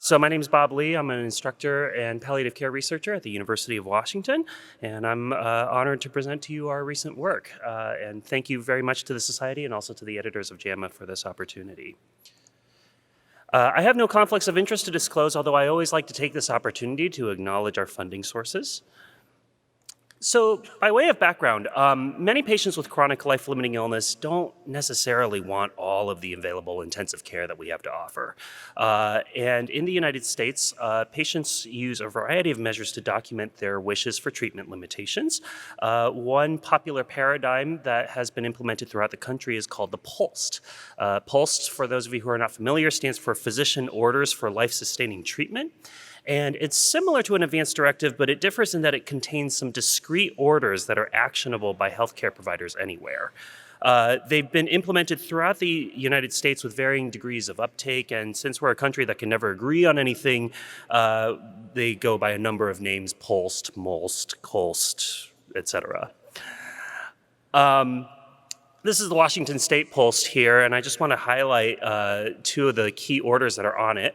So my name is Bob Lee. I'm an instructor and palliative care researcher at the University of Washington, and I'm honored to present to you our recent work. And thank you very much to the Society and also to the editors of JAMA for this opportunity. I have no conflicts of interest to disclose, although I always like to take this opportunity to acknowledge our funding sources. So by way of background, many patients with chronic life-limiting illness don't necessarily want all of the available intensive care that we have to offer. And in the United States, patients use a variety of measures to document their wishes for treatment limitations. One popular paradigm that has been implemented throughout the country is called the POLST. POLST, for those of you who are not familiar, stands for Physician Orders for Life-Sustaining Treatment. And it's similar to an advance directive, but it differs in that it contains some discrete orders that are actionable by healthcare providers anywhere. They've been implemented throughout the United States with varying degrees of uptake, and since we're a country that can never agree on anything, they go by a number of names: POLST, MOLST, COLST, etc. This is the Washington State POLST here, and I just want to highlight two of the key orders that are on it.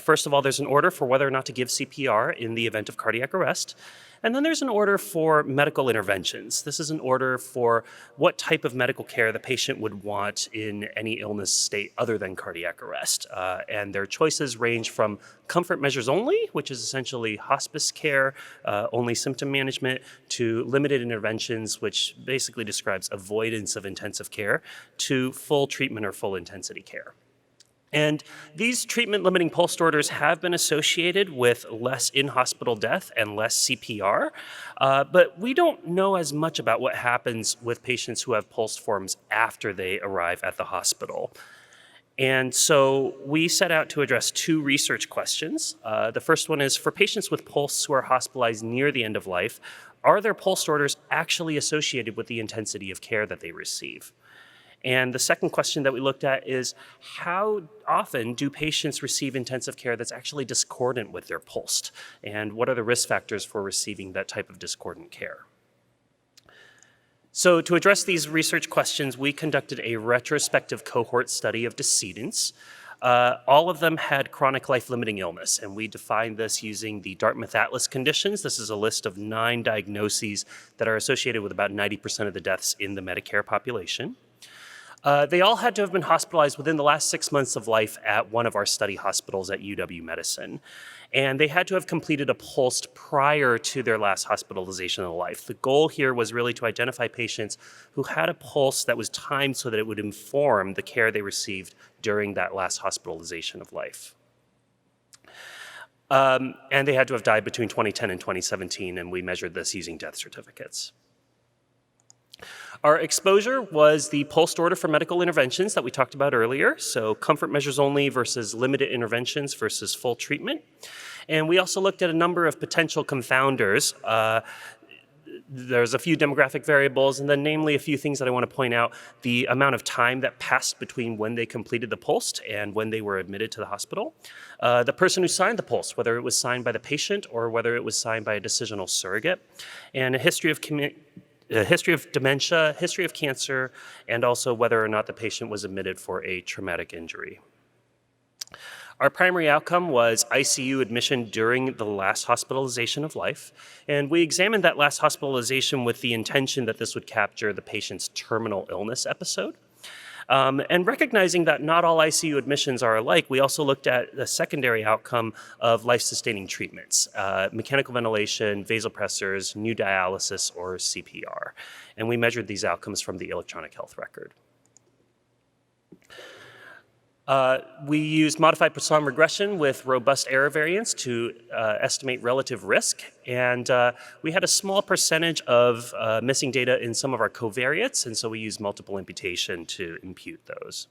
First of all, there's an order for whether or not to give CPR in the event of cardiac arrest. And then there's an order for medical interventions. This is an order for what type of medical care the patient would want in any illness state other than cardiac arrest. And their choices range from comfort measures only, which is essentially hospice care, only symptom management, to limited interventions, which basically describes avoidance of intensive care, to full treatment or full intensity care. And these treatment-limiting POLST orders have been associated with less in-hospital death and less CPR, but we don't know as much about what happens with patients who have POLST forms after they arrive at the hospital. And so we set out to address two research questions. The first one is, for patients with POLST who are hospitalized near the end of life, are their POLST orders actually associated with the intensity of care that they receive? And the second question that we looked at is, how often do patients receive intensive care that's actually discordant with their POLST? And what are the risk factors for receiving that type of discordant care? So to address these research questions, we conducted a retrospective cohort study of decedents. All of them had chronic life-limiting illness, and we defined this using the Dartmouth Atlas conditions. This is a list of 9 diagnoses that are associated with about 90% of the deaths in the Medicare population. They all had to have been hospitalized within the last 6 months of life at one of our study hospitals at UW-Medicine. And they had to have completed a POLST prior to their last hospitalization of life. The goal here was really to identify patients who had a POLST that was timed so that it would inform the care they received during that last hospitalization of life. And they had to have died between 2010 and 2017, and we measured this using death certificates. Our exposure was the POLST order for medical interventions that we talked about earlier, so comfort measures only versus limited interventions versus full treatment. And we also looked at a number of potential confounders. There's a few demographic variables, and then namely a few things that I want to point out: the amount of time that passed between when they completed the POLST and when they were admitted to the hospital, the person who signed the POLST, whether it was signed by the patient or whether it was signed by a decisional surrogate, and a history of dementia, history of cancer, and also whether or not the patient was admitted for a traumatic injury. Our primary outcome was ICU admission during the last hospitalization of life, and we examined that last hospitalization with the intention that this would capture the patient's terminal illness episode. And recognizing that not all ICU admissions are alike, we also looked at the secondary outcome of life-sustaining treatments: mechanical ventilation, vasopressors, new dialysis, or CPR. And we measured these outcomes from the electronic health record. We used modified Poisson regression with robust error variance to estimate relative risk, and we had a small percentage of missing data in some of our covariates, and so we used multiple imputation to impute those.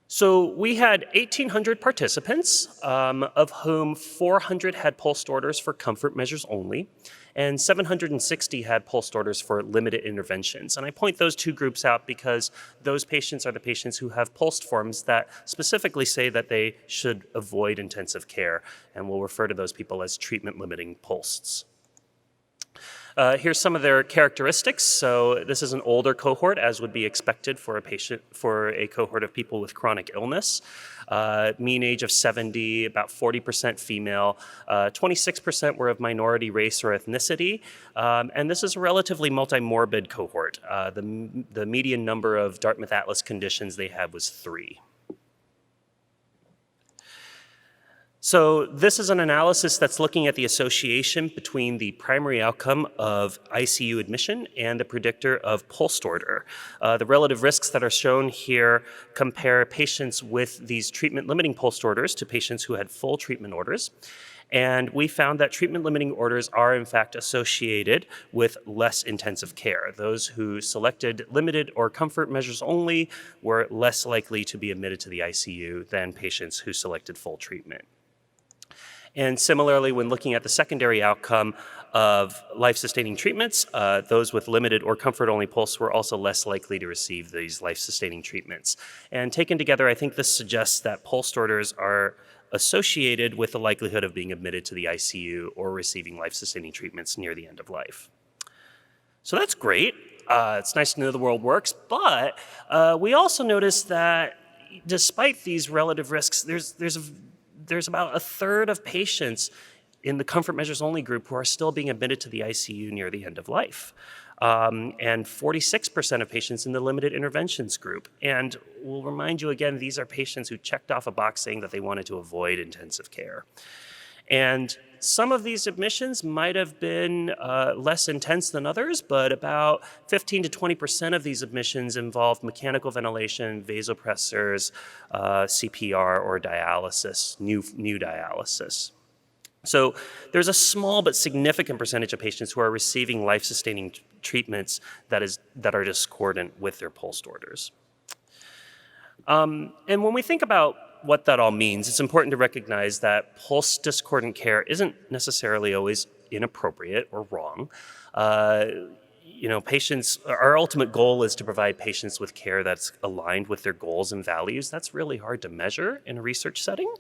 So we had 1,800 participants, of whom 400 had POLST orders for comfort measures only, and 760 had POLST orders for limited interventions. And I point those two groups out because those patients are the patients who have POLST forms that specifically say that they should avoid intensive care, and we'll refer to those people as treatment-limiting POLSTs. Here's some of their characteristics. So this is an older cohort, as would be expected for a cohort of people with chronic illness. Mean age of 70, about 40% female, 26% were of minority race or ethnicity, and this is a relatively multimorbid cohort. The median number of Dartmouth Atlas conditions they had was 3. So this is an analysis that's looking at the association between the primary outcome of ICU admission and the predictor of POLST order. The relative risks that are shown here compare patients with these treatment-limiting POLST orders to patients who had full treatment orders. And we found that treatment-limiting orders are in fact associated with less intensive care. Those who selected limited or comfort measures only were less likely to be admitted to the ICU than patients who selected full treatment. And similarly, when looking at the secondary outcome of life-sustaining treatments, those with limited or comfort-only pulse were also less likely to receive these life-sustaining treatments. And taken together, I think this suggests that POLST orders are associated with the likelihood of being admitted to the ICU or receiving life-sustaining treatments near the end of life. So that's great. It's nice to know the world works, but we also noticed that despite these relative risks, there's about a third of patients in the comfort measures only group who are still being admitted to the ICU near the end of life. And 46% of patients in the limited interventions group. And we'll remind you again, these are patients who checked off a box saying that they wanted to avoid intensive care. And some of these admissions might have been less intense than others, but about 15 to 20% of these admissions involved mechanical ventilation, vasopressors, CPR, or dialysis, new dialysis. So there's a small but significant percentage of patients who are receiving life-sustaining treatments that are discordant with their POLST orders. And when we think about what that all means, it's important to recognize that pulse discordant care isn't necessarily always inappropriate or wrong. Our ultimate goal is to provide patients with care that's aligned with their goals and values. That's really hard to measure in a research setting.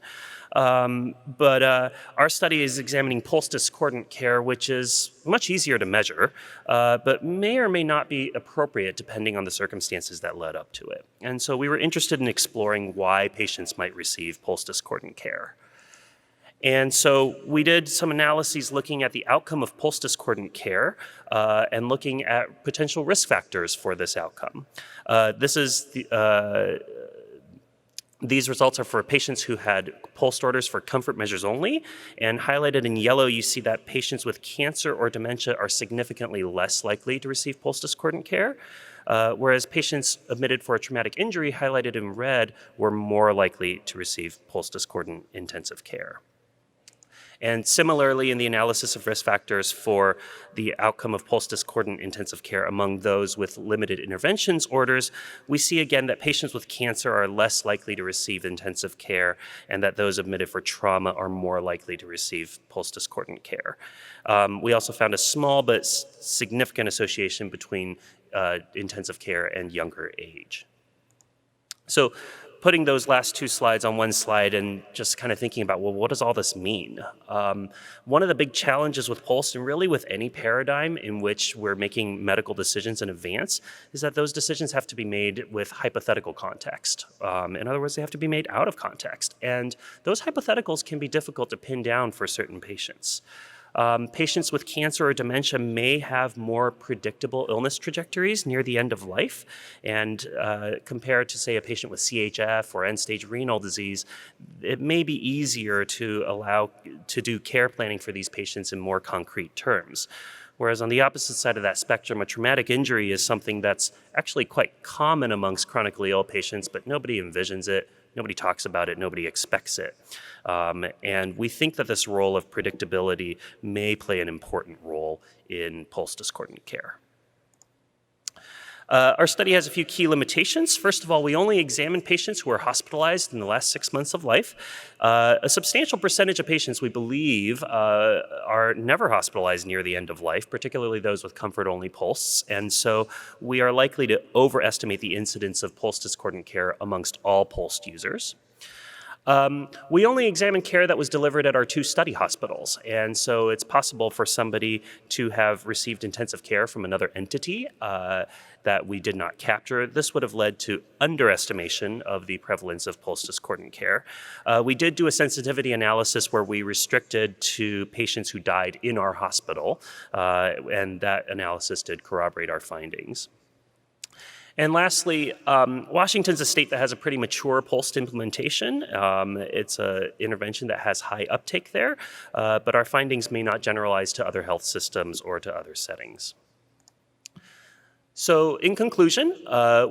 But our study is examining pulse discordant care, which is much easier to measure, but may or may not be appropriate depending on the circumstances that led up to it. And so we were interested in exploring why patients might receive pulse discordant care. And so we did some analyses looking at the outcome of pulse discordant care and looking at potential risk factors for this outcome. These results are for patients who had POLST orders for comfort measures only, and highlighted in yellow, you see that patients with cancer or dementia are significantly less likely to receive pulse discordant care, whereas patients admitted for a traumatic injury, highlighted in red, were more likely to receive pulse discordant intensive care. And similarly, in the analysis of risk factors for the outcome of pulse discordant intensive care among those with limited interventions orders, we see again that patients with cancer are less likely to receive intensive care, and that those admitted for trauma are more likely to receive pulse discordant care. We also found a small but significant association between intensive care and younger age. So, putting those last two slides on one slide and just kind of thinking about, well, what does all this mean? One of the big challenges with POLST, and really with any paradigm in which we're making medical decisions in advance, is that those decisions have to be made with hypothetical context. In other words, they have to be made out of context. And those hypotheticals can be difficult to pin down for certain patients. Patients with cancer or dementia may have more predictable illness trajectories near the end of life, and compared to, say, a patient with CHF or end-stage renal disease, it may be easier to do care planning for these patients in more concrete terms. Whereas on the opposite side of that spectrum, a traumatic injury is something that's actually quite common amongst chronically ill patients, but nobody envisions it. Nobody talks about it, nobody expects it. And we think that this role of predictability may play an important role in pulse discordant care. Our study has a few key limitations. First of all, we only examined patients who were hospitalized in the last 6 months of life. A substantial percentage of patients, we believe, are never hospitalized near the end of life, particularly those with comfort-only pulses. And so we are likely to overestimate the incidence of pulse discordant care amongst all POLST users. We only examined care that was delivered at our 2 study hospitals, and so it's possible for somebody to have received intensive care from another entity that we did not capture. This would have led to underestimation of the prevalence of pulse discordant care. We did do a sensitivity analysis where we restricted to patients who died in our hospital, and that analysis did corroborate our findings. And lastly, Washington's a state that has a pretty mature POLST implementation. It's an intervention that has high uptake there, but our findings may not generalize to other health systems or to other settings. So in conclusion,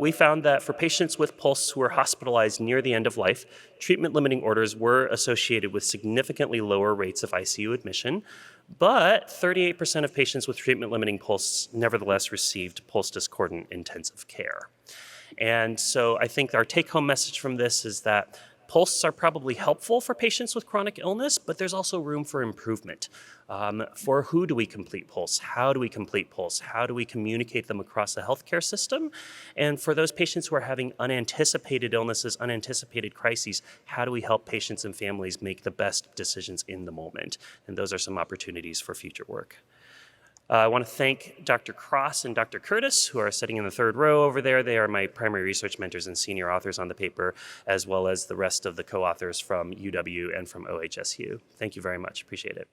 we found that for patients with POLST who were hospitalized near the end of life, treatment-limiting orders were associated with significantly lower rates of ICU admission, but 38% of patients with treatment-limiting POLST nevertheless received pulse discordant intensive care. And so I think our take-home message from this is that POLSTs are probably helpful for patients with chronic illness, but there's also room for improvement. For who do we complete POLST? How do we complete POLST? How do we communicate them across the healthcare system? And for those patients who are having unanticipated illnesses, unanticipated crises, how do we help patients and families make the best decisions in the moment? And those are some opportunities for future work. I want to thank Dr. Cross and Dr. Curtis, who are sitting in the third row over there. They are my primary research mentors and senior authors on the paper, as well as the rest of the co-authors from UW and from OHSU. Thank you very much. Appreciate it.